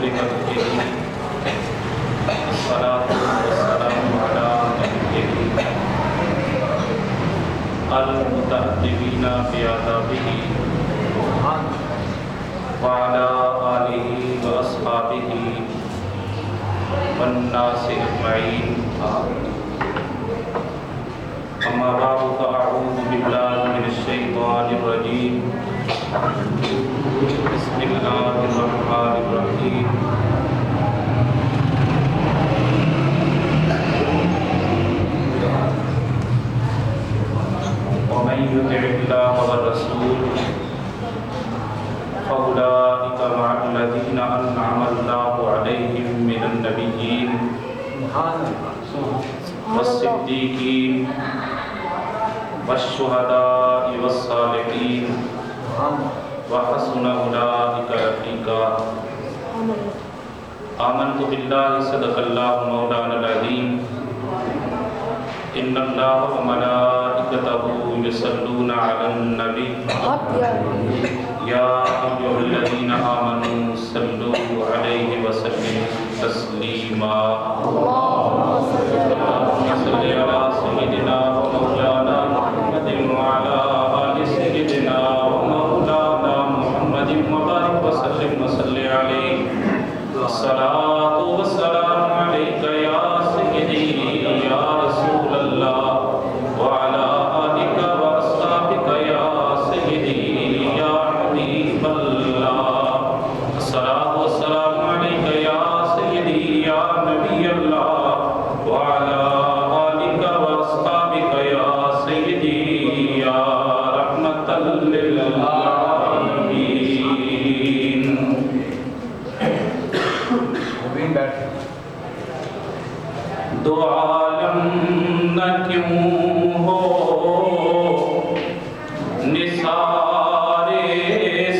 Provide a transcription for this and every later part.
لمجده الصلاة والسلام على نبيه المتأدبين بآدابه وعلى آله وأصحابه والناس أجمعين. أما بعد فأعوذ بالله من الشيطان الرجيم. بسم الله الرحمن الرحيم. ومن يطع الله والرسول فأولئك مع الذين أنعم الله عليهم من النبيين والصديقين والشهداء والصالحين وحسن أولئك رفيقا. آمنت بالله صدق الله مولانا العظيم. إن الله وملائكته يصلون على النبي يا أيها الذين آمنوا صلوا عليه وسلموا تسليما. اللهم صل على سيدنا ومولانا محمد وعلى آل سيدنا ومولانا محمد وبارك وسلم وصل عليه. الصلاة والسلام عليك يا سيدي يا رسول الله وعلى آلك وأصحابك يا سيدي يا حبيب الله. الصلاة والسلام عليك يا سيدي يا نبي الله وعلى آلك وأصحابك يا سيدي يا رحمة للعالمين. دو عالم نہ کیوں ہو نثار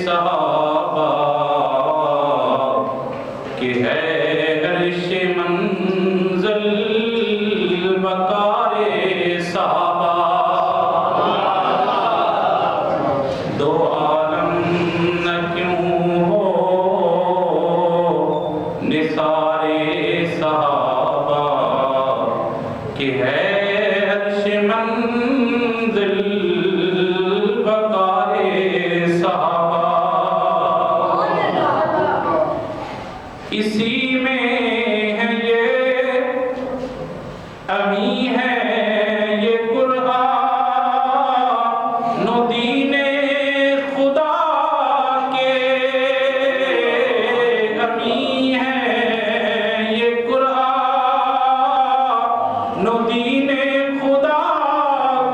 صحابہ کہ ہے عرش منزل وقار صحابہ. دو عالم نہ کیوں ہو نثار صحابہ کہ ہے عرش منزل وقار صحابہ. اسی میں ہے یہ امی ہے یہ قرآن و دین خدا کے. امی ہے یہ قرآن و دین خدا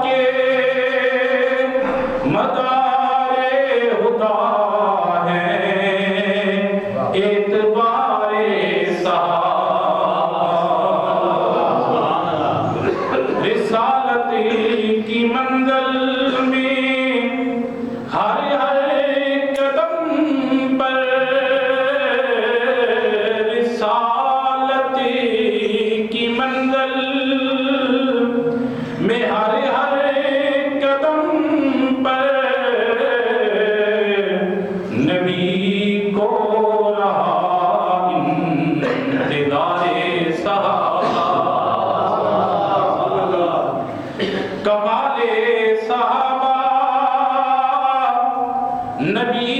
کے. مدار خدا ہے اعتبار صحابہ. رسالت کی منزل میں ہر ہر قدم پر رسالت کی منزل میں ہر ہر قدم پر نبی کو رہا انتظار صحابہ. کمال صحابہ نبی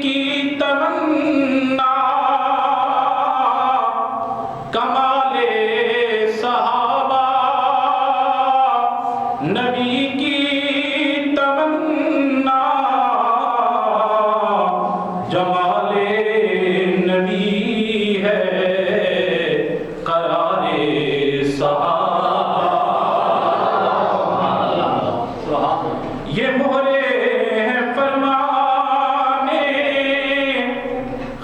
کی تمنا. کمال صحابہ نبی کی تمنا. جمال نبی ہے قرار صحابہ. یہ مہرے ہیں فرمانے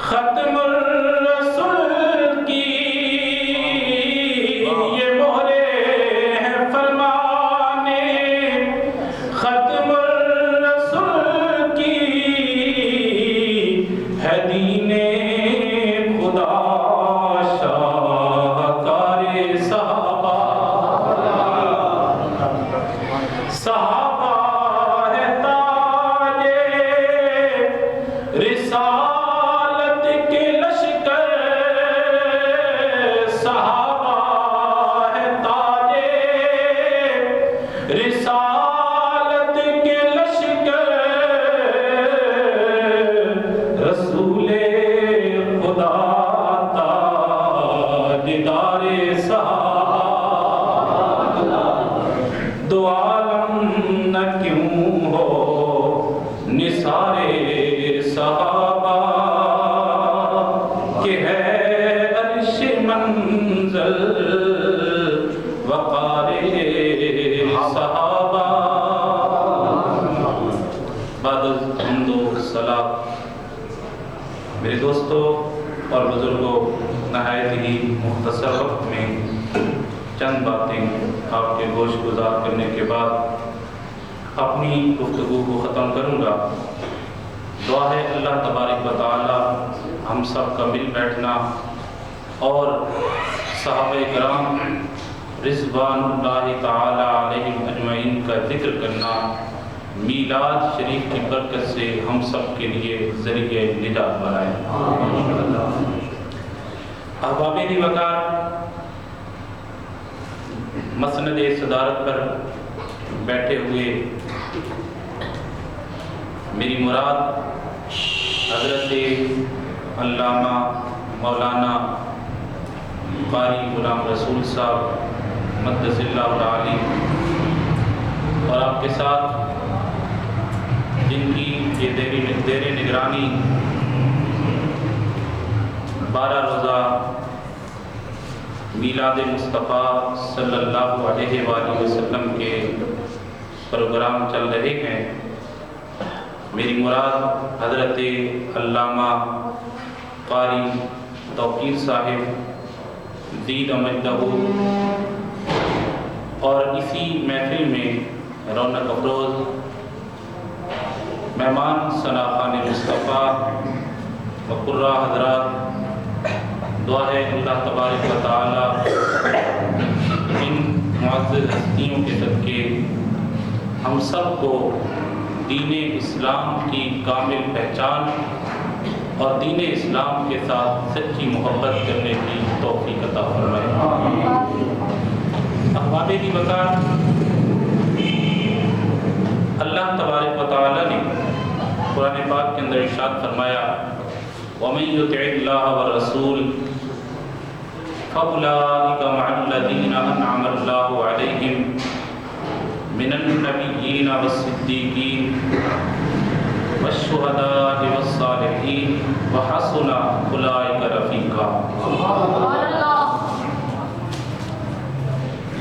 ختم الرسول کی. یہ مہرے ہیں فرمانے ختم الرسول کی. ہے دین خدا شاہکار صحابہ. صحابہ ہے تاج رسالت کے لشکر میرے دوستوں اور بزرگوں، نہایت ہی مختصر وقت میں چند باتیں آپ کے گوش گزار کرنے کے بعد اپنی گفتگو کو ختم کروں گا۔ دعا ہے اللہ تبارک و تعالی ہم سب کا مل بیٹھنا اور صحابہ کرام رضوان اللہ تعالی علیہم اجمعین کا ذکر کرنا میلاد شریف کی برکت سے ہم سب کے لیے ذریعہ نجات بنائے۔ احباب دی وقار، مسند صدارت پر بیٹھے ہوئے میری مراد حضرت علامہ مولانا قاری غلام رسول صاحب مقدس اللہ تعالی اور آپ کے ساتھ جن کی یہ زیر نگرانی 12 روزہ میلاد مصطفیٰ صلی اللہ علیہ وآلہ وسلم کے پروگرام چل رہے ہیں۔ میری مراد حضرت علامہ قاری توقیر صاحب دید مجدہ اور اسی محفل میں رونق افروز مہمان ثناخوان مصطفیٰ و قرہ حضرات، دعا ہے اللہ تبارک و تعالی ان معزز ہستیوں کے صدقے ہم سب کو دین اسلام کی کامل پہچان اور دین اسلام کے ساتھ سچی محبت کرنے کی توفیق عطا فرمائے۔ احباب دی وقار، اللہ تبارک و تعالی نے قرآن پاک کے اندر ارشاد فرمایا وَمَن يُطِعِ اللَّهَ وَالرَّسُولَ فَأُولَٰئِكَ مَعَ الَّذِينَ أَنْعَمَ اللَّهُ عَلَيْهِمْ مِنَ النَّبِيِّينَ وَالصِّدِّيقِينَ وَالشُّهَدَاءِ وَالصَّالِحِينَ وَحَسُنَ أُولَٰئِكَ رَفِيقًا۔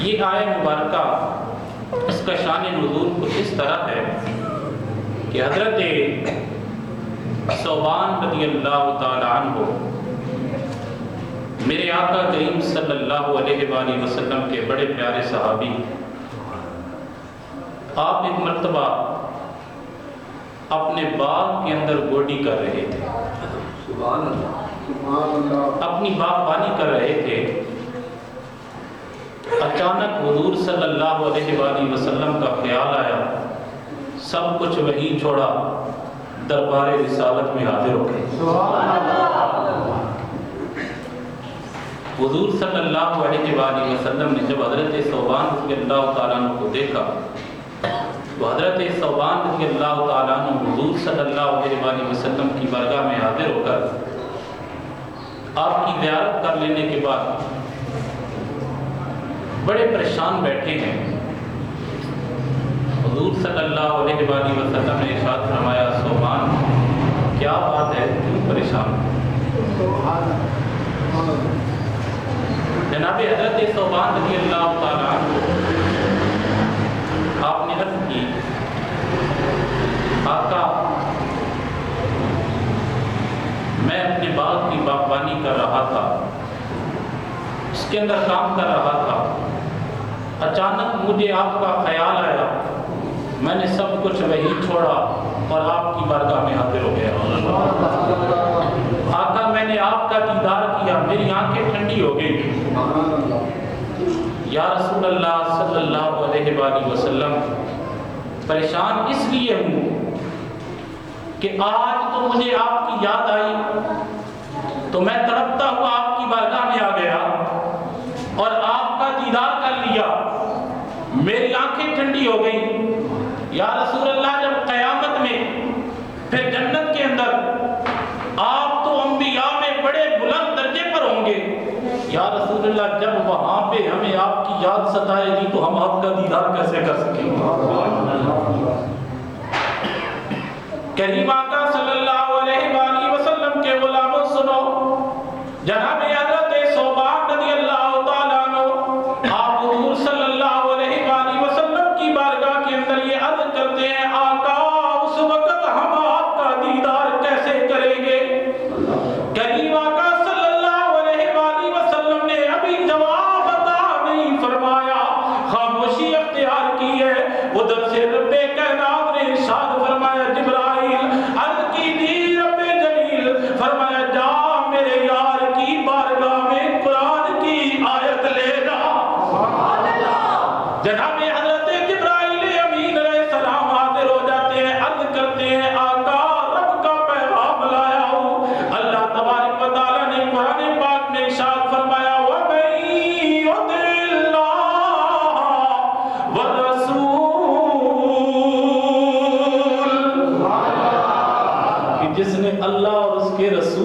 یہ آیت مبارکہ اس کا شان نزول کچھ اس طرح ہے کہ حضرت ثوبان رضی اللہ تعالی عنہ میرے آقا کریم صلی اللہ علیہ وآلہ وسلم کے بڑے پیارے صحابی، آپ ایک مرتبہ اپنے باغ کے اندر گوڈی کر رہے تھے، اپنی باغبانی کر رہے تھے۔ اچانک حضور صلی اللہ علیہ وآلہ وسلم کا خیال آیا، سب کچھ وہیں چھوڑا، دربار رسالت میں حاضر ہو گئے۔ حضور صلی اللہ علیہ وآلہ وسلم نے جب حضرت ثوبان رضی اللہ تعالیٰ عنہ کو دیکھا تو حضرت ثوبان رضی اللہ تعالیٰ عنہ حضور صلی اللہ علیہ وآلہ وسلم کی بارگاہ میں حاضر ہو کر آپ کی زیارت کر لینے کے بعد بڑے پریشان بیٹھے ہیں۔ حضور صلی اللہ علیہ وآلہ وسلم نے ارشاد فرمایا ثوبان کیا بات ہے، کیوں پریشان؟ جناب حضرت ثوبان رضی اللہ تعالیٰ عنہ آپ نے عرض کی آقا میں اپنے باغ کی باغبانی کر رہا تھا، اس کے اندر کام کر رہا تھا، اچانک مجھے آپ کا خیال آیا، میں نے سب کچھ وہی چھوڑا اور آپ کی بارگاہ میں حاضر ہو گیا۔ آقا میں نے آپ کا دیدار کیا، میری آنکھیں ٹھنڈی ہو گئی۔ یا رسول اللہ صلی اللہ علیہ وآلہ وسلم پریشان اس لیے ہوں کہ آج تو مجھے آپ کی یاد آئی تو میں تڑپتا ہوا آپ کی بارگاہ میں آ گیا اور آپ کا دیدار کر لیا، میری آنکھیں ٹھنڈی ہو گئی۔ یا رسول اللہ جب قیامت میں پھر جنت کے اندر آپ تو انبیاء میں بڑے بلند درجے پر ہوں گے، یا رسول اللہ جب وہاں پہ ہمیں آپ کی یاد ستائے گی تو ہم آپ کا دیدار کیسے کر سکیں گے؟ کریم آقا صلی اللہ علیہ وآلہ وسلم کے غلاموں سنو، جناب حضرت ثوبان رضی اللہ تعالیٰ عنہ آپ حضور صلی اللہ علیہ وآلہ وسلم کی بارگاہ کے اندر یہ عرض کرتے ہیں آقا اس وقت ہم آپ کا دیدار کیسے کریں گے؟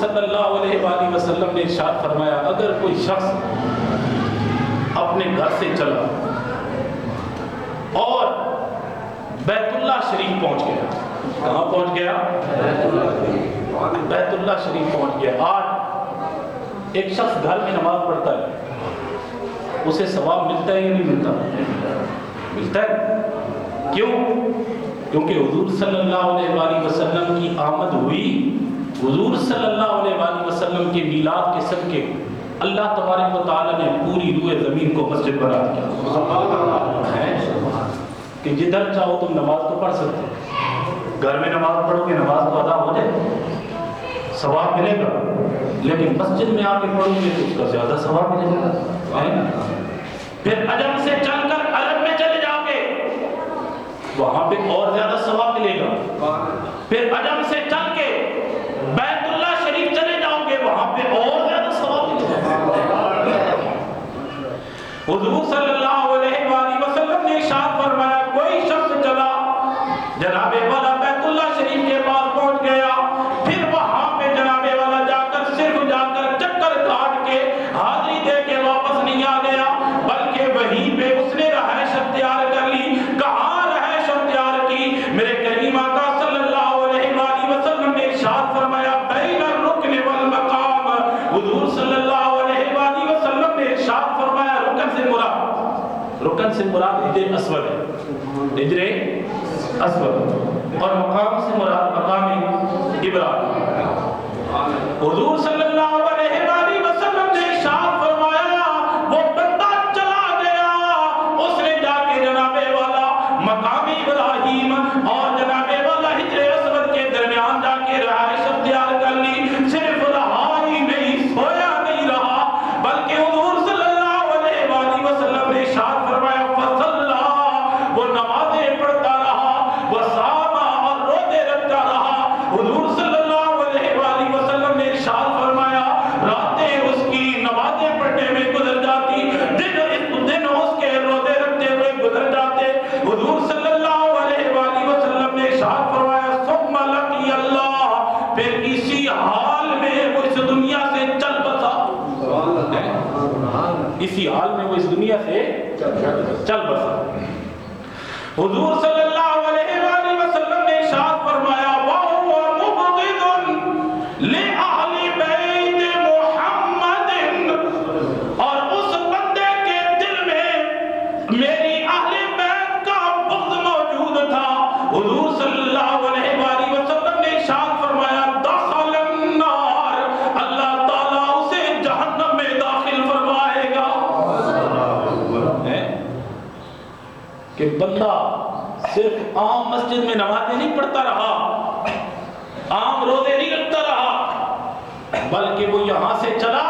صلی اللہ علیہ وآلہ وسلم نے ارشاد فرمایا اگر کوئی شخص اپنے گھر سے چلا اور بیت اللہ شریف پہنچ گیا، کہاں پہنچ گیا؟ بیت اللہ شریف پہنچ گیا۔ آج ایک شخص گھر میں نماز پڑھتا ہے، اسے ثواب ملتا ہے یا نہیں ملتا؟ ملتا ہے۔ کیوں؟ کیونکہ حضور صلی اللہ علیہ وآلہ وسلم کی آمد ہوئی، حضور صلی اللہ علیہ وآلہ وسلم کے میلاد کے صدقے اللہ تبارک و تعالی نے پوری روئے زمین کو مسجد بنا دیا کہ جدھر چاہو تم نماز تو پڑھ سکتے ہو۔ گھر میں نماز پڑھو گے نماز تو ادا ہو جائے، ثواب ملے گا، لیکن مسجد میں آ کے پڑھو گے تو اس کا زیادہ ثواب ملے گا۔ پھر عجم سے چل کر عرب میں چلے جاؤ گے، وہاں پہ اور زیادہ ثواب ملے گا۔ پھر عجم سے چل کے بیت اللہ شریف چلے جاؤ گے، وہاں پہ اور زیادہ ثواب ملے گا۔ حضور صلی اللہ علیہ وآلہ وسلم نے ارشاد فرمایا کوئی شخص چلا جناب والا بیت اللہ شریف کے پاس پہنچ گیا، پھر وہاں پہ جناب والا جا کر صرف جا کر چکر کاٹ کے حاضری دے کے واپس نہیں آ گیا، بلکہ وہیں پہ اس نے رہائش اختیار کر لی۔ کہاں رہائش اختیار کی؟ میرے کریم آقا صلی اللہ علیہ وآلہ وسلم نے ارشاد فرمایا بین الرکن والمقام، حضور صلی اللہ علیہ وآلہ وسلم نے ارشاد فرمایا رکن سے مراد حجر اسود ہے، حجر اسود، اور مقام سے مراد مقام ابراہیم۔ حضور صلی اللہ علیہ وآلہ وسلم نے ارشاد فرمایا وہ بندہ چلا گیا، اس نے جا کے جناب والا مقام ابراہیم اور جناب والا حجر اسود کے درمیان جا کے رہائش اختیار کر لی۔ صرف رہا ہی نہیں، سویا نہیں رہا، بلکہ حضور صلی اللہ علیہ وآلہ وسلم نے ارشاد فرمایا فصلا، وہ نمازیں پڑھتا رہا، وہ صام اور روزے رکھتا رہا۔ حضور صلی اللہ علیہ وآلہ وسلم نے ارشاد فرمایا راتیں اس کی نمازیں پڑھنے میں گزر جاتی، دن اس کے روزے رکھتے ہوئے گزر جاتے۔ حضور صلی اللہ علیہ وآلہ وسلم نے ارشاد فرمایا ثم لقی اللہ، پھر اسی حال میں وہ اس دنیا سے چل بسا، اسی حال میں وہ اس دنیا سے چل بسا۔ حضور صلی اللہ علیہ وآلہ وسلم نے ارشاد فرمایا وَهُوَ مُبْغِضٌ لِأَهْلِ بَيْتِ مُحَمَّدٍ، اور اس بندے کے دل میں میری اہل بیت کا بغض موجود تھا۔ حضور صلی اللہ علیہ وآلہ وسلم نے ارشاد فرمایا دخل النار، اللہ تعالیٰ اسے جہنم میں داخل فرمائے گا۔ کہ بندہ صرف عام مسجد میں نمازیں نہیں پڑھتا رہا، عام روزے نہیں رکھتا رہا، بلکہ وہ یہاں سے چلا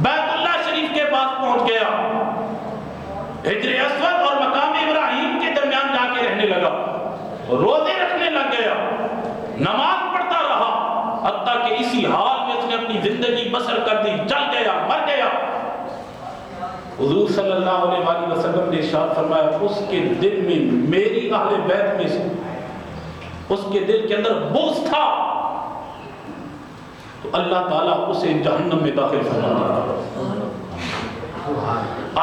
بیت اللہ شریف کے پاس پہنچ گیا، حجر اسود اور مقام ابراہیم کے درمیان جا کے رہنے لگا، روزے رکھنے لگ گیا، نماز پڑھتا رہا، حتیٰ کہ اسی حال میں اس نے اپنی زندگی بسر کر دی، چل گیا، مر گیا۔ حضور صلی اللہ علیہ وآلہ وسلم نے ارشاد فرمایا اس کے دل میں میری اہل بیت میں سے اس کے دل کے اندر بغض تھا، تو اللہ تعالیٰ اسے جہنم میں داخل فرمایا۔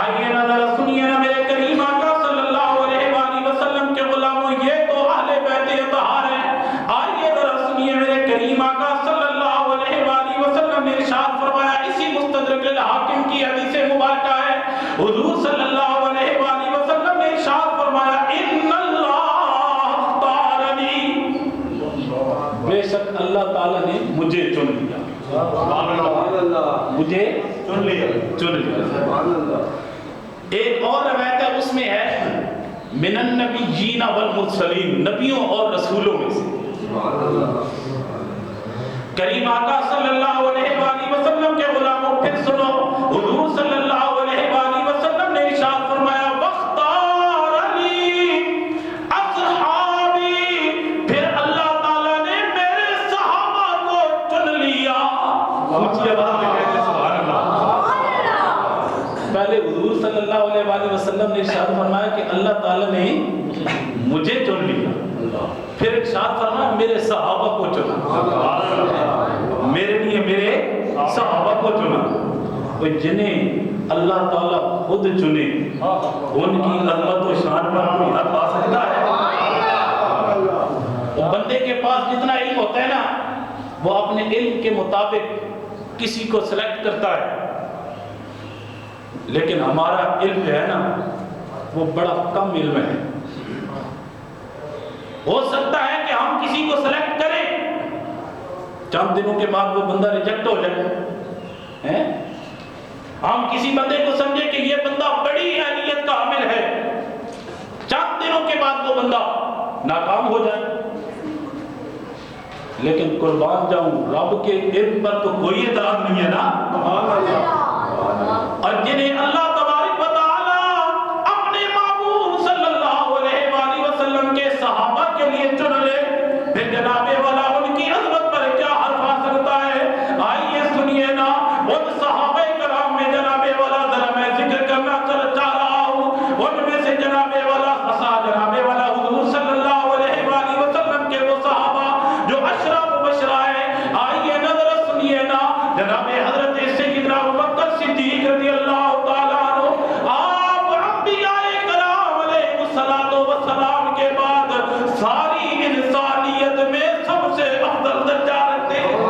آئیے نا ذرا سنیے نا میرے کریم آقا صلی اللہ علیہ وآلہ وسلم کے غلاموں، یہ تو اہل بیت اطہار ہیں۔ آئیے ذرا سنیے میرے کریم آقا صلی اللہ علیہ وآلہ وسلم نے ارشاد فرمایا، اسی مستدرک الحاکم کی حدیث مبارکہ ہے، حضور صلی اللہ علیہ وآلہ وسلم نے ارشاد فرمایا ان اللہ اختارنی، بے شک اللہ تعالیٰ نے مجھے چن لیا، مجھے چن لیا۔ ایک اور روایت ہے، اس میں ہے من النبیین والمرسلین، نبیوں اور رسولوں میں سے۔ کریم آقا صلی اللہ علیہ وآلہ وسلم کے غلاموں پھر سنو، حضور صلی اللہ علیہ وآلہ وسلم نے ارشاد فرمایا وَاخْتَارَنِي أَصْحَابِي، پھر اللہ تعالیٰ نے میرے صحابہ کو چن لیا۔ پہلے حضور صلی اللہ علیہ وآلہ وسلم نے ارشاد فرمایا کہ اللہ تعالیٰ نے مجھے چن لیا، پھر ارشاد فرمایا میرے صحابہ کو چنا، وہ جنہیں اللہ تعالیٰ خود چنے ان کی عظمت و شان پر کوئی حد آ سکتا ہے؟ وہ بندے کے پاس جتنا علم ہوتا ہے نا وہ اپنے علم کے مطابق کسی کو سلیکٹ کرتا ہے، لیکن ہمارا علم جو ہے نا وہ بڑا کم علم ہے۔ ہو سکتا ہے کہ ہم کسی کو سلیکٹ کریں، چند دنوں کے بعد وہ بندہ ریجیکٹ ہو جائے۔ ہم کسی بندے کو سمجھے کہ یہ بندہ بڑی اہلیت کا حامل ہے، چند دنوں کے بعد وہ بندہ ناکام ہو جائے، لیکن قربان جاؤں رب کے علم پر تو کوئی اعتراض نہیں ہے نا۔ اور جنہیں اللہ تبارک و تعالی اپنے محبوب صلی اللہ علیہ وآلہ وسلم کے صحابہ کے لیے چن لے، پھر جناب والا ان کی عظمت پر کیا حرف آ سکتا ہے؟ آئیے سنیے نا ان صحابہ کرام میں جناب والا ذرا میں ذکر کرنا چاہ رہا ہوں، ان میں سے جناب والا جناب والا حضور صلی اللہ علیہ وآلہ وسلم کے وہ صحابہ جو اشرا مبشرہ ہیں، آئیے نظر سنیے نا جناب حضرت سیدنا ابوبکر صدیق رضی اللہ تعالیٰ عنہ، آپ انبیاء کرام علیہ الصلوۃ والسلام کے بعد ساری انسانیت میں سب سے افضل درجہ رکھتے ہیں۔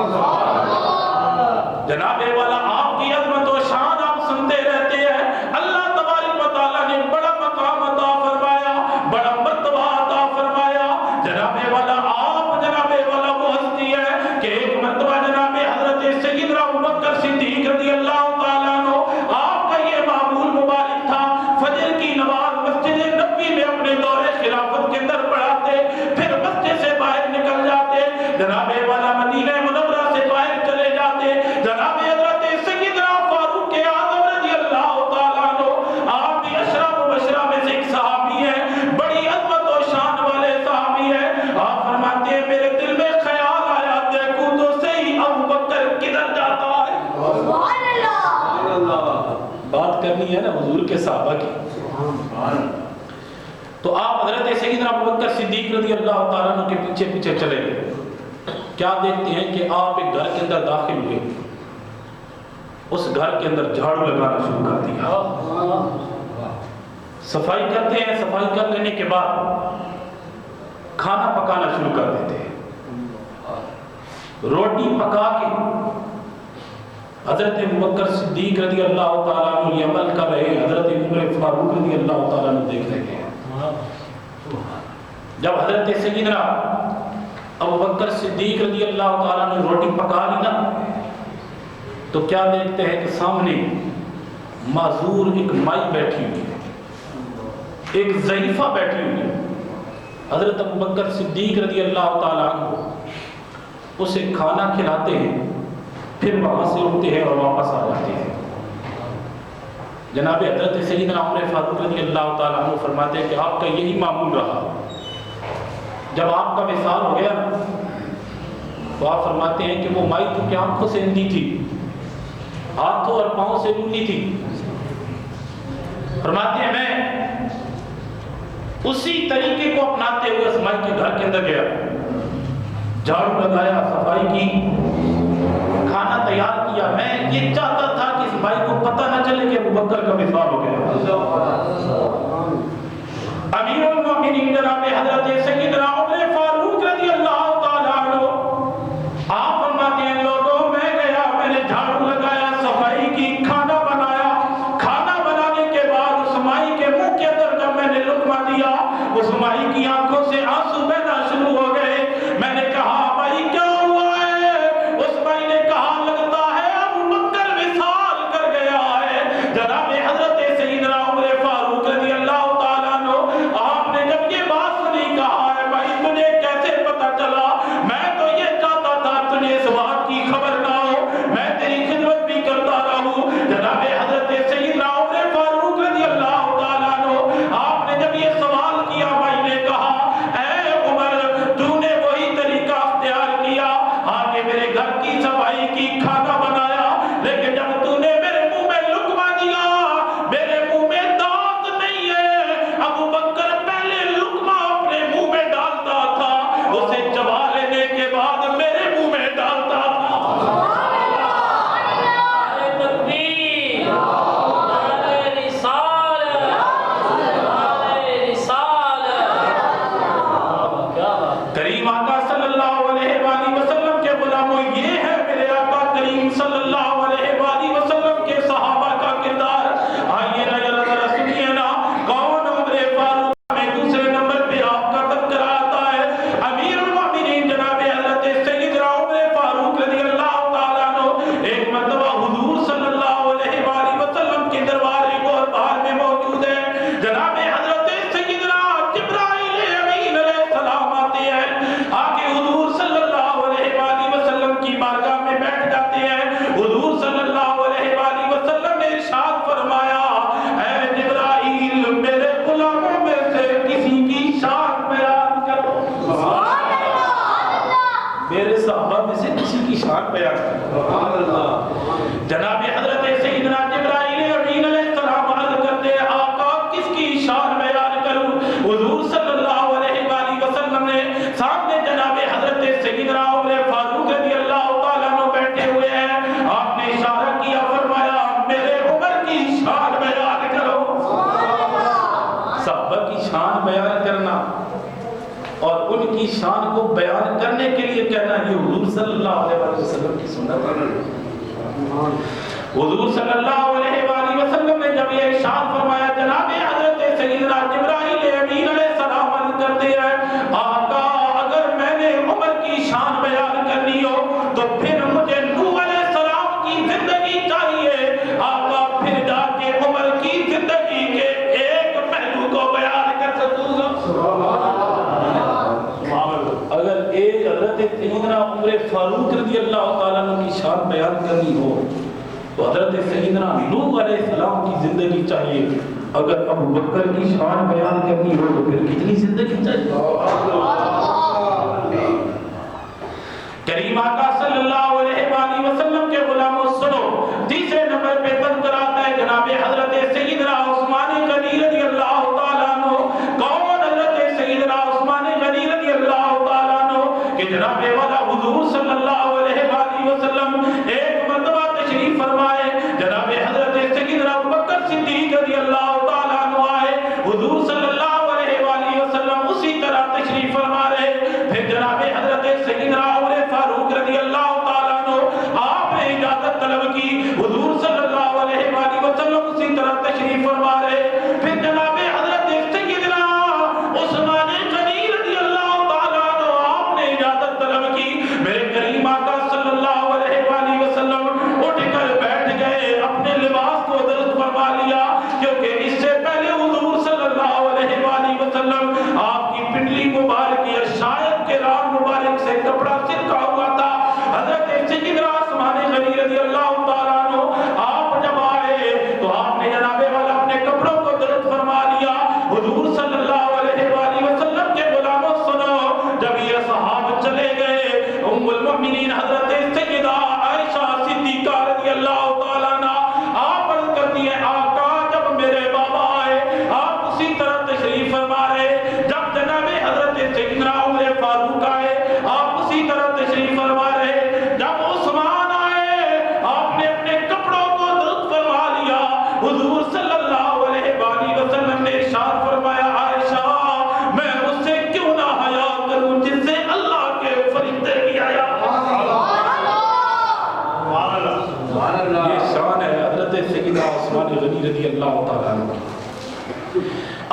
جناب والا آپ کی عظمت و شان آپ سنتے رہتے ہیں، اللہ تبارک و تعالیٰ نے بڑا مقام عطا فرمایا، بڑا مرتبہ عطا فرمایا۔ جناب والا آپ جناب والا وہ ہستی ہے کہ ایک مرتبہ جناب حضرت سیدنا ابوبکر صدیق رضی اللہ تعالیٰ عنہ، آپ کا یہ معمول مبارک تھا فجر کی نماز مسجد نبوی میں اپنے دور خلافت کے اندر پڑھاتے، پھر مسجد سے باہر نکل جاتے، جناب والا مدینہ منورہ سے باہر چلے جاتے، جناب حضرت سیدنا فاروق اعظم رضی اللہ تعالیٰ عنہ، آپ بھی اشرا مبشرہ میں سے ایک صحابی ہیں، بڑی عظمت و شان والے صحابی ہیں۔ آپ فرماتے ہیں میرے دل میں خیال آیا دیکھوں تو صحیح ابوبکر کدھر جاتا ہے۔ سبحان اللہ، بات کرنی ہے نا حضور کے صحابہ کی۔ تو آپ حضرت سیدنا ابوبکر صدیق رضی اللہ تعالیٰ عنہ کے پیچھے پیچھے چلے گئے، کیا دیکھتے ہیں کہ آپ ایک گھر کے اندر داخل ہوئے، اس گھر کے اندر جھاڑو لگانا شروع کر دیا، صفائی کرتے ہیں، صفائی کر لینے کے بعد کھانا پکانا شروع کر دیتے ہیں، روٹی پکا کے حضرت ابوبکر صدیق رضی اللہ تعالیٰ عنہ یہ عمل کر رہے ہیں، حضرت عمر فاروق رضی اللہ تعالیٰ عنہ دیکھ رہے ہیں۔ جب حضرت سیدنا ابوبکر صدیق رضی اللہ تعالیٰ عنہ روٹی پکا لی نا تو کیا دیکھتے ہیں کہ سامنے معذور ایک مائی بیٹھی ہوئی ہے، ایک ضعیفہ بیٹھی ہوئی ہے۔ حضرت ابوبکر صدیق رضی اللہ تعالیٰ عنہ اسے کھانا کھلاتے ہیں، پھر وہاں سے اٹھتے ہیں اور واپس آ جاتے ہیں۔ جناب حضرت سیدنا عمر فاروق رضی اللہ تعالیٰ عنہ فرماتے ہیں کہ آپ کا یہی معمول رہا، جب آپ کا وصال ہو گیا تو آپ فرماتے ہیں کہ وہ مائی تو کیا آنکھوں سے اندھی تھی، ہاتھوں اور پاؤں سے لونی تھی۔ فرماتے ہیں میں اسی طریقے کو اپناتے ہوئے اس مائی کے گھر کے اندر گیا، جھاڑو لگایا، صفائی کی، کھانا تیار کیا۔ میں یہ چاہتا تھا کہ اس بھائی کو پتہ نہ چلے کہ ابوبکر کا وصال ہو گیا۔ امیر المومنین جناب حضرت سیدنا عمر فاروق رضی اللہ تعالیٰ عنہ آپ فرماتے ہیں لوگوں میں گیا، میں نے جھاڑو لگایا، صفائی کی، کھانا بنایا، کھانا بنانے کے بعد اس مائی کے منہ کے اندر جب میں نے لقمہ دیا، اس مائی کی آنکھوں سے آنسو بہنا شروع ہو گئے۔ میں نے کہا بھائی کیا ہوا ہے؟ اس بھائی نے کہا لگتا ہے ابوبکر وصال کر گیا ہے۔ جناب حضرت سیدنا عمر فاروق رضی اللہ تعالیٰ عنہ آپ نے جب یہ بات سنی کہا ہے بھائی تجھے کیسے پتا چلا؟ میں تو یہ چاہتا تھا تجھے اس بات کی خبر نہ ہو، میں تیری خدمت بھی کرتا رہوں۔ جناب حضرت سیدنا عمر فاروق رضی اللہ تعالیٰ عنہ آپ نے جب یہ سوال کیا، بھائی نے کہا اے عمر تو نے وہی طریقہ اختیار کیا، آگے میرے گھر کی صفائی کی، کھانا بنایا، لیکن جب تو نے میرے منہ میں لقمہ دیا، میرے منہ میں دانت نہیں ہے۔ ابوبکر پہلے لقمہ اپنے منہ میں ڈالتا تھا، اسے چبا لینے کے بعد میرے منہ میں ڈالتا تھا۔ بیان کریں. جناب حضرت سیدنا جبرائیل امین علیہ السلام عرض کرتے ہیں آقا کس کی شان بیان کروں؟ حضور صلی اللہ علیہ وآلہ وسلم نے سامنے جناب حضرت سیدنا عمر فاروق رضی اللہ تعالیٰ عنہ بیٹھے ہوئے ہیں. آپ نے اشارہ کیا فرمایا میرے عمر کی شان بیان کرو. صحابہ کی شان بیان کرنا اور ان کی شان کو بیان کرنے کے لیے کہنا یہ حضور صلی اللہ علیہ وسلم کی سنت ہے. حضور صلی اللہ علیہ وآلہ وسلم نے جب یہ ارشاد فرمایا جناب حضرت سیدنا جبرائیل امین علیہ السلام عرض کرتے ہیں آقا اگر میں نے عمر کی شان بیان کرنی ہو تو پھر مجھے نوح علیہ السلام کی زندگی چاہیے. آقا پھر جا کے عمر کی زندگی کے ایک پہلو کو بیان کر سکوں گا. اگر ایک حضرت سیدنا عمر فاروق رضی اللہ تعالیٰ عنہ کی شان بیان کرنی ہو تو حضرت سیدنا نوح علیہ السلام کی زندگی چاہیے. اگر ابو بکر کی شان بیان کرنی ہو تو پھر کتنی زندگی چاہیے؟ کریم آقا صلی اللہ علیہ وآلہ وسلم کے غلاموں سنو تیسرے نمبر پہ تذکر آتا ہے جناب حضرت سیدنا عثمان غنی رضی اللہ تعالیٰ عنہ. کون حضرت سیدنا عثمان غنی رضی اللہ تعالیٰ عنہ کہ جناب والا حضور صلی اللہ علیہ وآلہ وسلم ایک مرتبہ تشریف فرمائے. جناب حضرت سیدنا ابوبکر صدیق رضی اللہ تعالیٰ عنہ آئے. حضور صلی اللہ علیہ وآلہ وسلم اسی طرح تشریف فرما رہے. پھر جناب حضرت سیدنا عمر فاروق رضی اللہ تعالیٰ عنہ آپ نے اجازت طلب کی. حضور صلی اللہ علیہ وآلہ وسلم اسی طرح تشریف فرما رہے. پھر جناب حضرت سیدنا عثمان غنی رضی اللہ تعالیٰ عنہ آپ نے اجازت طلب کی. میرے کریم آقا صلی اللہ علیہ وآلہ وسلم اٹھ کر بیٹھ گئے اپنے لباس کو درست فرما لیا کیونکہ اس سے پہلے حضور صلی اللہ علیہ وآلہ وسلم آپ کی پنڈلی مبارک یا شاید کے رام مبارک سے کپڑا سرکا ہوا تھا. حضرت سیدنا عثمان غنی رضی اللہ تعالیٰ عنہ آپ جب آئے تو آپ نے جناب والا اپنے کپڑوں کو درست فرما لیا. حضور صلی اللہ علیہ وآلہ وسلم کے غلاموں سنو جب یہ صحابہ چلے گئے ام المؤمنین حضرت سیدہ عائشہ صدیقہ رضی اللہ تعالیٰ عنہ آپ عرض کرتی ہیں آقا جب میرے بابا آئے آپ اسی طرح تشریف فرما رہے. جب جناب حضرت سیدنا عمر فاروق آئے آپ اسی طرح تشریف فرما رہے. جب عثمان آئے آپ نے اپنے کپڑوں کو درست فرما لیا. حضور صلی اللہ علیہ وآلہ وسلم نے ارشاد فرمایا عائشہ میں اس سے کیوں نہ حیا کروں جس سے اللہ کے فرشتے بھی حیا. یہ شان ہے حضرت سیدنا عثمان غنی رضی اللہ تعالیٰ عنہ.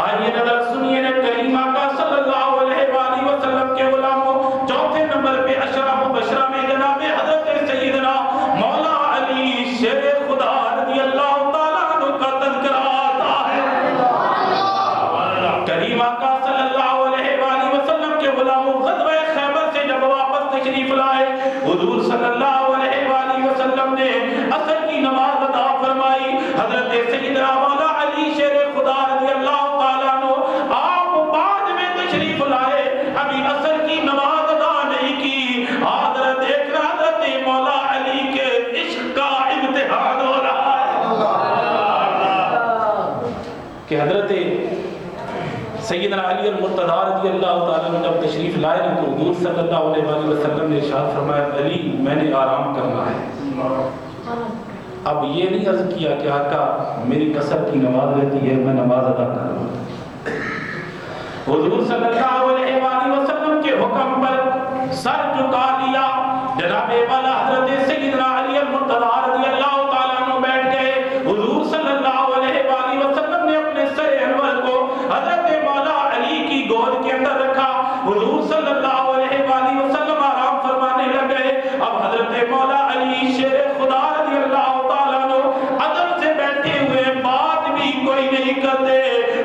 آئیے نظر سنیے کریم آقا صلی اللہ علیہ وآلہ وسلم کے غلاموں چوتھے نمبر پہ اشرا مبشرہ میں جناب حضرت سیدنا مولا علی شیر خدا رضی اللہ تعالیٰ عنہ کا تذکرہ آتا ہے. کریم آقا صلی اللہ علیہ وآلہ وسلم کے غلاموں غزوہ خیبر سے جب واپس تشریف لائے حضور صلی اللہ علیہ وآلہ وسلم نے عصر کی نماز ادا فرمائی. حضرت سیدنا مولا علی شیر خدا رضی اللہ تعالیٰ عنہ آپ بعد میں تشریف لائے ابھی عصر کی نماز ادا نہیں کی. حضرت دیکھنا حضرت مولا علی کے عشق کا امتحان ہو رہا ہے کہ حضرت سیدنا علی المرتضی رضی اللہ تعالیٰ عنہ جب تشریف لائے تو حضور صلی اللہ علیہ وآلہ وسلم نے ارشاد فرمایا علی میں نے آرام کرنا ہے. اب یہ نہیں عرض کیا کہ آقا میری قصر کی نماز رہتی ہے میں نماز ادا کر رہا ہوں. حضور صلی اللہ علیہ وآلہ وسلم کے حکم پر سر جھکا لیا. جناب والا حضرت سیدنا علی المرتضی رضی اللہ تعالیٰ عنہ بیٹھ گئے. حضور صلی اللہ علیہ وآلہ وسلم نے اپنے سر انور کو حضرت مولا علی کی گود کے اندر رکھا. حضور صلی اللہ علیہ وآلہ وسلم آرام فرمانے لگے. اب حضرت مولا علی شیر خدا رضی اللہ تعالیٰ عنہ ادب سے بیٹھے ہوئے بات بھی کوئی نہیں کرتے.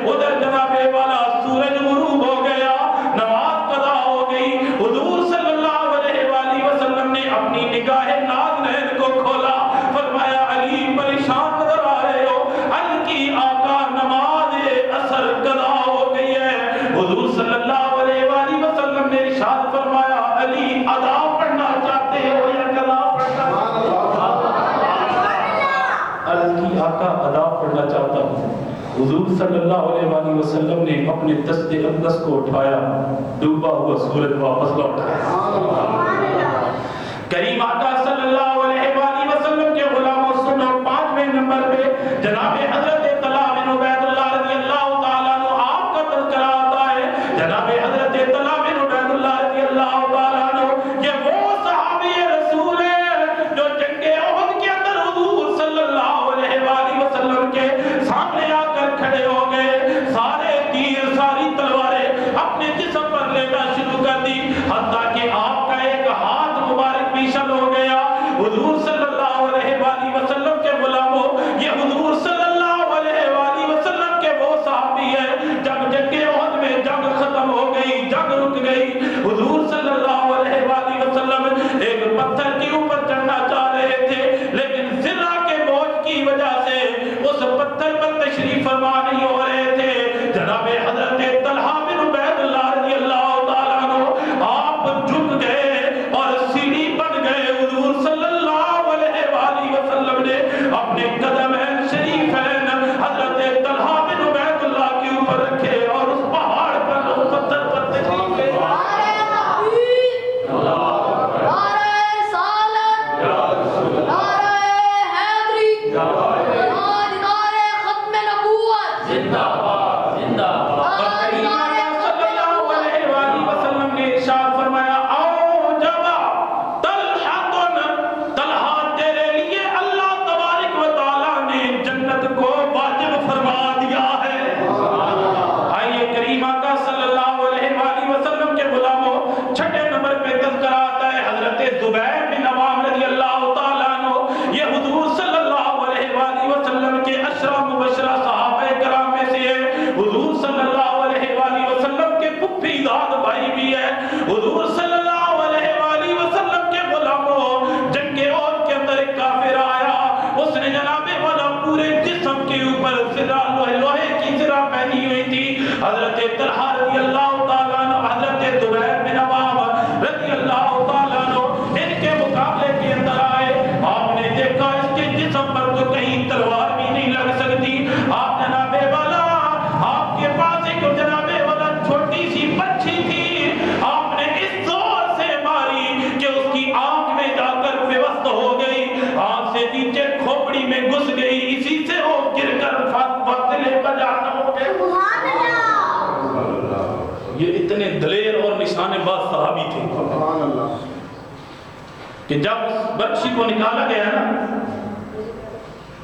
ادھر جناب والا سورج غروب ہو گیا نماز قضا ہو گئی. حضور صلی اللہ علیہ وآلہ وسلم نے اپنی نگاہ ناظرین کو کھولا. فرمایا علی پریشان نظر آ رہے ہو. علی کی آقا نماز عصر قضا ہو گئی ہے. حضور صلی اللہ علیہ وآلہ وسلم نے ارشاد فرمایا علی ادا پڑھنا چاہتے ہو یا قضا پڑھنا حضور صلی اللہ علیہ وآلہ وسلم نے اپنے دست اقدس کو اٹھایا، ڈوبا ہوا سورج واپس لوٹایا۔ کریم آقا صلی اللہ علیہ وآلہ وسلم کے غلاموں سنو، 5ویں نمبر پہ جناب حضرت طلحہ بن عبید اللہ رضی اللہ تعالیٰ عنہ آپ کا تذکرہ آتا ہے۔ جناب حضرت طلحہ بن عبید اللہ رضی اللہ تعالیٰ عنہ یہ وہ صحابی رسول ہے جو جنگ احد کے اندر حضور صلی اللہ علیہ وآلہ وسلم کے سامنے آ کر کھڑے ہو گئے، سارے تیر ساری تلواریں اپنے جسم پر لینا شروع کر دی، حتیٰ کہ آپ کا ایک ہاتھ مبارک بھی شل ہو گیا۔ حضور صلی اللہ علیہ وآلہ وسلم کے غلاموں، یہ حضور صلی اللہ علیہ وآلہ وسلم کے وہ صحابی ہیں جب جنگ احد میں جنگ ختم ہو گئی، جنگ رک گئی، حضور صلی اللہ علیہ وآلہ وسلم ایک پتھر کے اوپر چڑھنا چاہ رہے تھے، لیکن ذرہ کے بوجھ کی وجہ سے اس پتھر پر تشریف فرما نہیں ہو رہے تھے۔ جناب حضرت طلحہ بن عبید اللہ رضی اللہ تعالیٰ عنہ آپ جھک گئے اور سیڑھی بن گئے۔ حضور صلی اللہ علیہ وآلہ وسلم نے اپنے قدمین شریفین حضرت طلحہ بن عبید اللہ کے اوپر رکھے اور اس پہاڑ پر اس پتھر پر تشریف لے گئے۔ حضور صلی اللہ علیہ وآلہ وسلم کے غلاموں، جنگ احد کے اندر ایک کافر آیا، اس نے جناب والا پورے جسم کے اوپر زرہ لوہے کی زرہ پہنی ہوئی تھی۔ حضرت طلحہ رضی اللہ تعالیٰ عنہ، حضرت زبیر بن عوام رضی اللہ تعالیٰ عنہ ان کے مقابلے کے اندر آئے۔ آپ نے دیکھا اس کے جسم پر تو کہیں تلوار بھی نہیں لگ سکتی۔ آپ جناب والا، آپ کے پاس ایک جناب والا چھوٹی سی بچی تھی، نیچے کھوپڑی میں گھس گئی، اسی سے وہ گر کر فاصلے پر جانا ہو گئے۔ یہ اتنے دلیر اور نشانے باز صحابی تھے کہ جب اس بچی کو نکالا گیا نا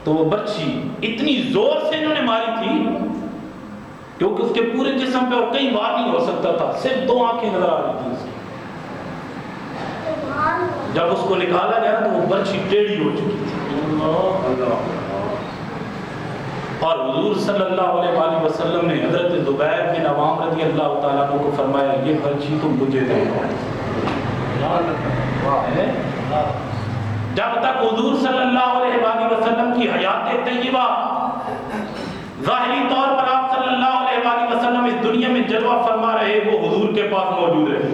تو وہ بچی اتنی زور سے انہوں نے ماری تھی کیونکہ اس کے پورے جسم پہ اور کئی بار نہیں ہو سکتا تھا، صرف 2 آنکھیں نظر آ رہی تھی اس کی۔ جب اس کو نکالا گیا تو وہ برچھی ٹیڑھی ہو چکی تھی۔ اور حضور صلی اللہ علیہ وآلہ وسلم نے حضرت زبیر بن عوام رضی اللہ تعالیٰ عنہ کو فرمایا، یہ برچھی تم مجھے دے دو۔ جب تک حضور صلی اللہ علیہ وآلہ وسلم کی حیات طیبہ ظاہری طور پر آپ صلی اللہ علیہ وآلہ وسلم اس دنیا میں جلوہ فرما رہے، وہ حضور کے پاس موجود رہے۔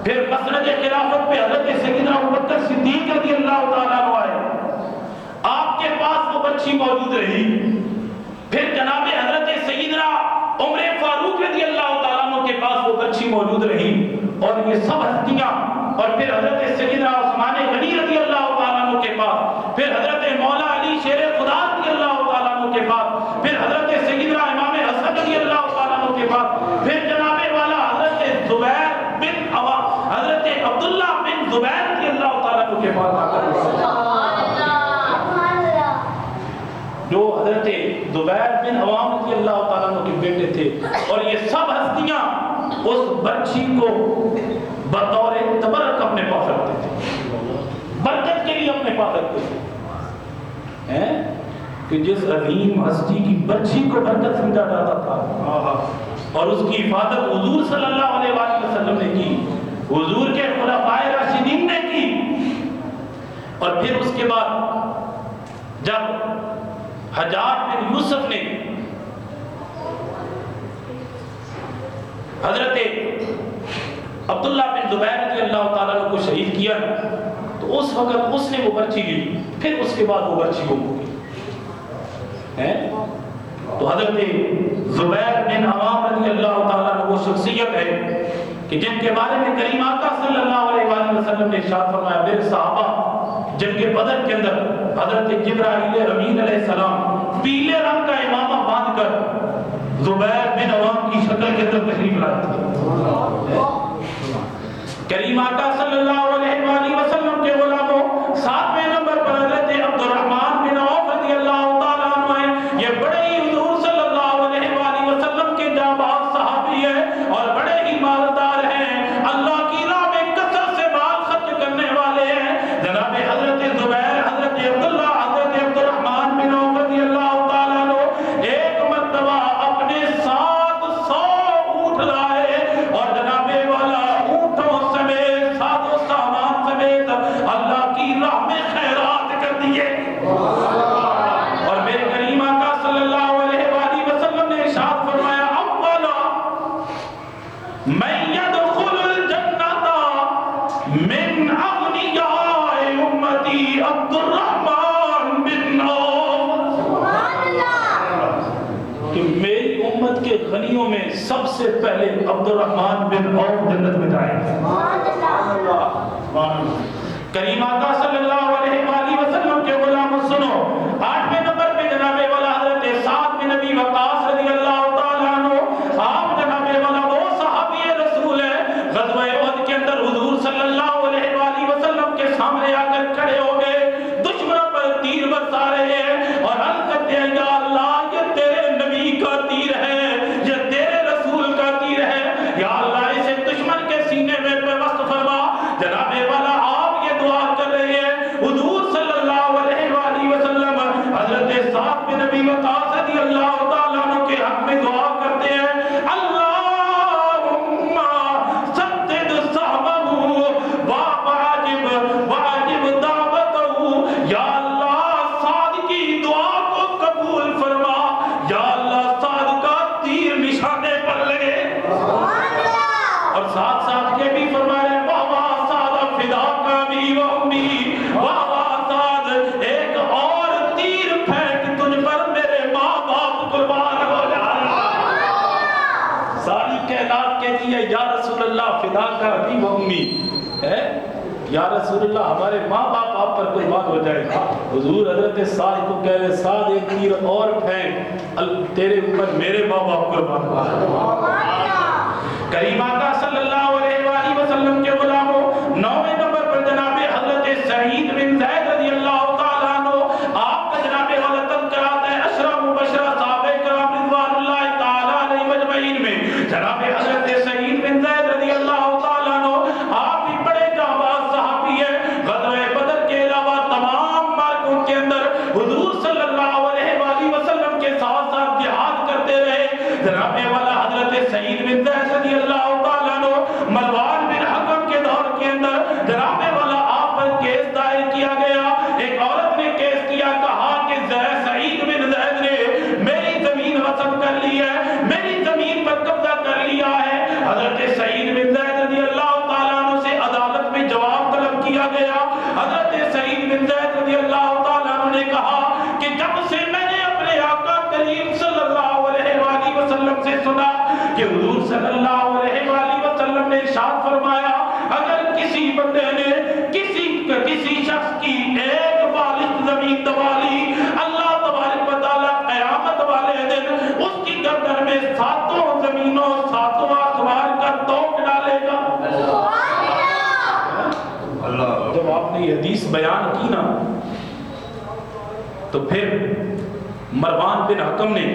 پھر مسند خلافت پہ حضرت سیدنا ابوبکر صدیق رضی اللہ تعالیٰ عنہ آئے، آپ کے پاس وہ بچی موجود رہی۔ پھر جناب حضرت سیدنا عمر فاروق رضی اللہ تعالیٰ عنہ کے پاس وہ بچی موجود رہی، اور یہ سب ہستیاں، اور پھر حضرت سیدنا عثمان غنی رضی اللہ تعالیٰ عنہ کے پاس، پھر حضرت مولا علی شیر خدا رضی اللہ تعالیٰ عنہ کے پاس، پھر حضرت سیدنا امام حسن رضی اللہ تعالیٰ عنہ کے پاس، پھر جناب والا حضرت زبیر بن عوام، حضرت عبداللہ بن زبیر رضی اللہ تعالیٰ عنہ کے پاس آ کر جو حضرت زبیر بن عوام رضی اللہ تعالیٰ عنہ کے بیٹے تھے، اور یہ سب ہستیاں اس بچی کو بطور تبرک اپنے پاس رکھتے تھے، برکت کے لیے اپنے پاس رکھتے تھے، کہ جس عظیم ہستی کی بچی کو برکت سمجھا جاتا تھا، اور اس کی حفاظت حضور صلی اللہ علیہ وآلہ وسلم نے کی، حضور کے خلفائے راشدین نے کی۔ اور پھر اس کے بعد جب حجاج بن یوسف نے حضرت عبداللہ بن زبیر رضی اللہ تعالیٰ عنہ کو شہید کیا، تو اس وقت اس نے وہ برچی لی، پھر اس کے بعد وہ برچی گم ہو گئی۔ تو حضرت زبیر بن عوام رضی اللہ تعالیٰ عنہ وہ شخصیت ہے کہ جن کے بارے میں کریم آقا صلی اللہ علیہ وآلہ وسلم نے ارشاد فرمایا، میرے صحابہ جنگ بدر کے اندر حضرت جبرائیل امین علیہ السلام پیلے رنگ کا امامہ باندھ کر زبیر بن عوام کی شکل کے اندر تشریف لائے تھے۔ کریم آقا صلی اللہ علیہ وآلہ وسلم کے غلاموں 7ویں نمبر پر حضرت عبد الرحمن بن عوف رضی اللہ تعالیٰ عنہ ہیں۔ یہ بڑے ہی حضور صلی اللہ علیہ وآلہ وسلم کے جانباز صحابی ہیں اور بڑے ہی مالدار ہیں، اللہ کی راہ میں کثرت سے مال خرچ کرنے والے ہیں۔ جناب حضرت زبیر، حضرت عبداللہ، حضرت عبد الرحمن بن عوف رضی اللہ تعالیٰ عنہ ایک مرتبہ اپنے ساتھ 100 اونٹ لائے اور جناب والا اونٹوں سمیت ساز و سامان سمیت اللہ کی راہ میں خیرات کر دیے۔ اور میرے کریم آقا صلی اللہ علیہ وآلہ وسلم نے ارشاد فرمایا، اولا من يدخل الجنة من اغنیاء امتی عبد الرحمن بن عوف، کہ میری امت کے غنیوں میں سب سے پہلے عبد الرحمن بن عوف جنت میں جائیں گے۔ کریم آقا صلی اللہ علیہ وآلہ وسلم کے غلام سنو، 8ویں نمبر پہ جناب والا حضرت سعد بن ابی وقاص رضی اللہ تعالیٰ عنہ، آپ جناب والا وہ صحابی رسول ہیں، غزوہ احد کے اندر حضور صلی اللہ علیہ وآلہ وسلم کے سامنے آ کر کھڑے ہو گئے، دشمنوں پر تیر برسا رہے ہیں اور عرض کرتے ہیں، یا اللہ یہ تیرے نبی کا تیر ہے، یہ تیرے رسول کا تیر ہے، یا اللہ اسے دشمن کے سینے میں پیوست فرما۔ جناب والا آپ یہ دعا کر رہے ہیں، حضور صلی اللہ علیہ وآلہ وسلم حضرت سعد بن ابی وقاص رضی اللہ تعالیٰ عنہ کے حق میں دعا کرتے ہیں، اللہم سدد صحبہ واجب دعوتہ، یا اللہ سعد کی دعا کو قبول فرما، یا اللہ سعد کا تیر نشانے پر لگے۔ اور ساتھ ساتھ کے بھی فرمائے، واہ واہ سعد فداک ابی و امی، واہ واہ سعد ایک اور تیر پھینک تجھ پر میرے ماں باپ قربان ہو جائے۔ ساری کائنات کہتی ہے، یا رسول اللہ فداک ابی و امی، یا رسول اللہ ہمارے ماں باپ آپ پر قربان ہو جائے۔ حضور حضرت سعد کو کہہ رہے، سعد ایک تیر اور پھینک تیرے اوپر میرے ماں باپ قربان ہو جائے۔ کریم آقا صلی اللہ علیہ وآلہ وسلم کے غلاموں 9ویں نمبر پر جناب حضرت سعید بن زید رضی اللہ تعالیٰ عنہ، آپ کا جناب والا تذکرہ آتا ہے عشرہ مبشرہ صحابہ کرام رضوان اللہ تعالیٰ علیہ مجمعین میں۔ جناب حضرت سعید بن زید رضی اللہ تعالیٰ عنہ آپ بھی بڑے جانباز صحابی ہیں، غزوہ بدر کے علاوہ تمام مارکوں کے اندر حضور صلی اللہ علیہ وآلہ وسلم کے ساتھ ساتھ جہاد کرتے رہے۔ جناب والا حضرت سعید بن زید رضی اللہ تعالیٰ عنہ مروان بن حکم کے دور کے اندر جناب والا آپ پر کیس دائر کیا گیا۔ ایک عورت نے کیس کیا، کہا کہ سعید بن زید نے میری زمین غصب کر لی ہے، میری زمین پر قبضہ کر لیا ہے۔ حضرت سعید بن زید رضی اللہ تعالیٰ عنہ سے عدالت میں جواب طلب کیا گیا۔ حضرت سعید بن زید رضی اللہ تعالیٰ عنہ نے کہا کہ جب سے میں نے اپنے آقا کریم صلی اللہ علیہ وآلہ وسلم سے سنا کہ حضور صلی اللہ علیہ وآلہ وسلم نے ارشاد فرمایا، اگر کسی بندے نے کسی شخص کی ایک بالشت زمین دبا لی، اللہ تبارک و تعالیٰ قیامت والے دن اس کی گردن میں 7 زمینوں 7 آسمان کا توق ڈالے گا۔ جب آپ نے یہ حدیث بیان کی نا تو پھر مروان بن حکم نے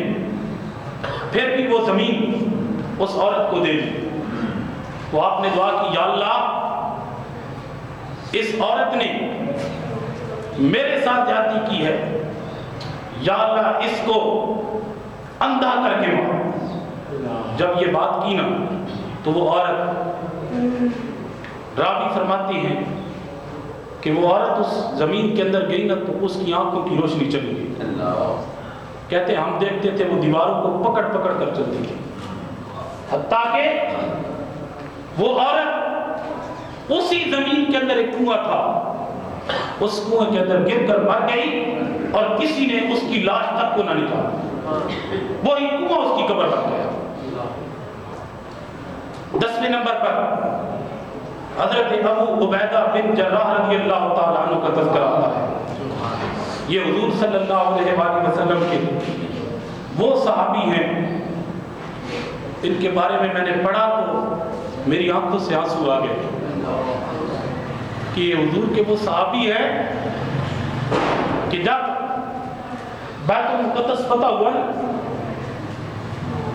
پھر بھی وہ زمین اس عورت کو دے دی۔ تو آپ نے دعا کی، یا اللہ اس عورت نے میرے ساتھ زیادتی کی ہے، یا اللہ اس کو اندھا کر کے مار۔ جب یہ بات کی نا تو وہ عورت، راوی فرماتی ہیں کہ وہ عورت اس زمین کے اندر گئی نا تو اس کی آنکھوں کی روشنی چلی گئی۔ کہتے ہیں ہم دیکھتے تھے وہ دیواروں کو پکڑ پکڑ کر چلتی تھی، حتیٰ کہ وہ عورت اسی زمین کے اندر ایک کنواں تھا، اس کنویں کے اندر گر کر مر گئی اور کسی نے اس کی لاش تک کو نہ نکالا۔ وہی کنواں اس کی قبر بن گیا۔ 10ویں نمبر پر حضرت ابو عبیدہ بن جراح رضی اللہ تعالیٰ عنہ کا تذکرہ آتا ہے۔ یہ حضور صلی اللہ علیہ وآلہ وسلم کے وہ صحابی ہیں، ان کے بارے میں نے پڑھا تو میری آنکھوں سے آنسو آ گئے کہ یہ حضور کے وہ صحابی ہیں کہ جب بیت المقدس فتح ہوا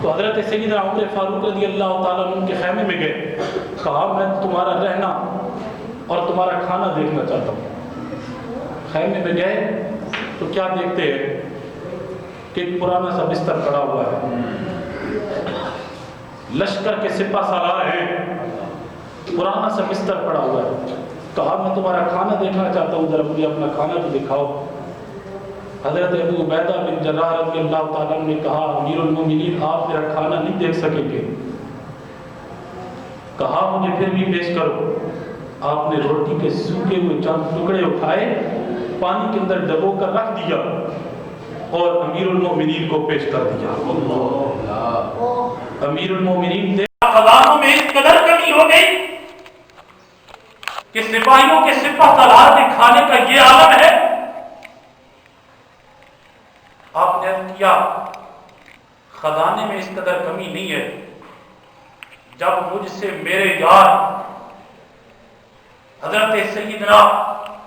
تو حضرت سیدنا عمر فاروق رضی اللہ تعالیٰ عنہ کے خیمے میں گئے، کہا میں تمہارا رہنا اور تمہارا کھانا دیکھنا چاہتا ہوں۔ خیمے میں گئے تو کیا دیکھتے ہیں کہ ایک پرانا سا بستر پڑا ہوا ہے، لشکر کے سپہ سالار ہیں، پرانا سا بستر پڑا ہوا ہے۔ کہا میں تمہارا کھانا دیکھنا چاہتا ہوں، ذرا مجھے اپنا کھانا تو دکھاؤ۔ حضرت ابو عبیدہ بن جراح رضی اللہ تعالیٰ نے کہا امیر المومنین آپ میرا کھانا نہیں دیکھ سکیں گے۔ کہا مجھے پھر بھی پیش کرو۔ آپ نے روٹی کے سوکھے ہوئے چند ٹکڑے اٹھائے، پانی کے اندر ڈبو کر رکھ دیا اور امیر المومنین کو پیش کر دیا۔ امیر المومنین دیکھا خزانوں میں اس قدر کمی ہو گئی کہ سپاہیوں کے سپہ سالار کے کھانے کا یہ عالم ہے۔ آپ نے کیا خزانے میں اس قدر کمی نہیں ہے، جب مجھ سے میرے یار حضرت سیدنا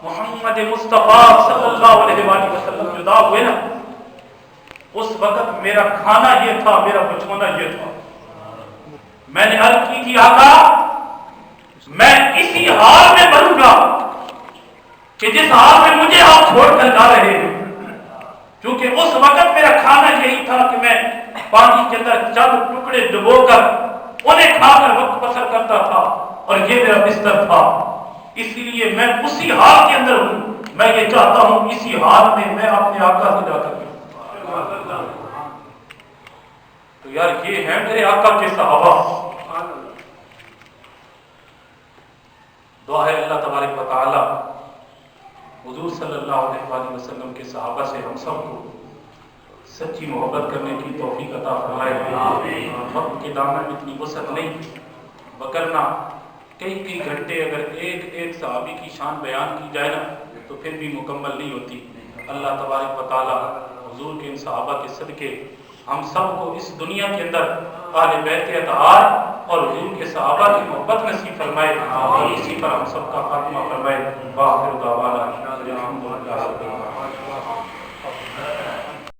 محمد مصطفیٰ صلی اللہ علیہ وآلہ وسلم جدا ہوئے نا، اس وقت میرا کھانا یہ تھا، میرا بچھونا یہ تھا۔ میں نے عرض کی تھی آقا میں اسی حال میں بنوں گا کہ جس حال میں مجھے آپ چھوڑ کر جا رہے ہیں، کیونکہ اس وقت میرا کھانا یہی تھا کہ میں پانی کے اندر چند ٹکڑے ڈبو کر انہیں کھا کر وقت بسر کرتا تھا اور یہ میرا بستر تھا۔ اسی لیے میں اسی حال کے اندر ہوں، میں یہ چاہتا ہوں اسی حال میں میں اپنے آقا سے جا کر تو یار یہ ہے میرے آقا کے صحابہ۔ دعا ہے اللہ تبارک و تعالی حضور صلی اللہ علیہ وآلہ وسلم کے صحابہ سے ہم سب کو سچی محبت کرنے کی توفیق عطا فرمائے۔ وقت کے دامن میں اتنی وسعت نہیں، وگرنہ کئی گھنٹے اگر ایک صحابی کی شان بیان کی جائے نا تو پھر بھی مکمل نہیں ہوتی۔ اللہ تبارک و تعالی حضور کے ان صحابہ کے صدقے ہم سب کو اس دنیا کے اندر اہل بیت اطہار اور حضور کے صحابہ کی محبت نصیب فرمائے اور اسی پر ہم سب کا خاتمہ فرمائے۔ وآخر دعوانا الحمدللہ۔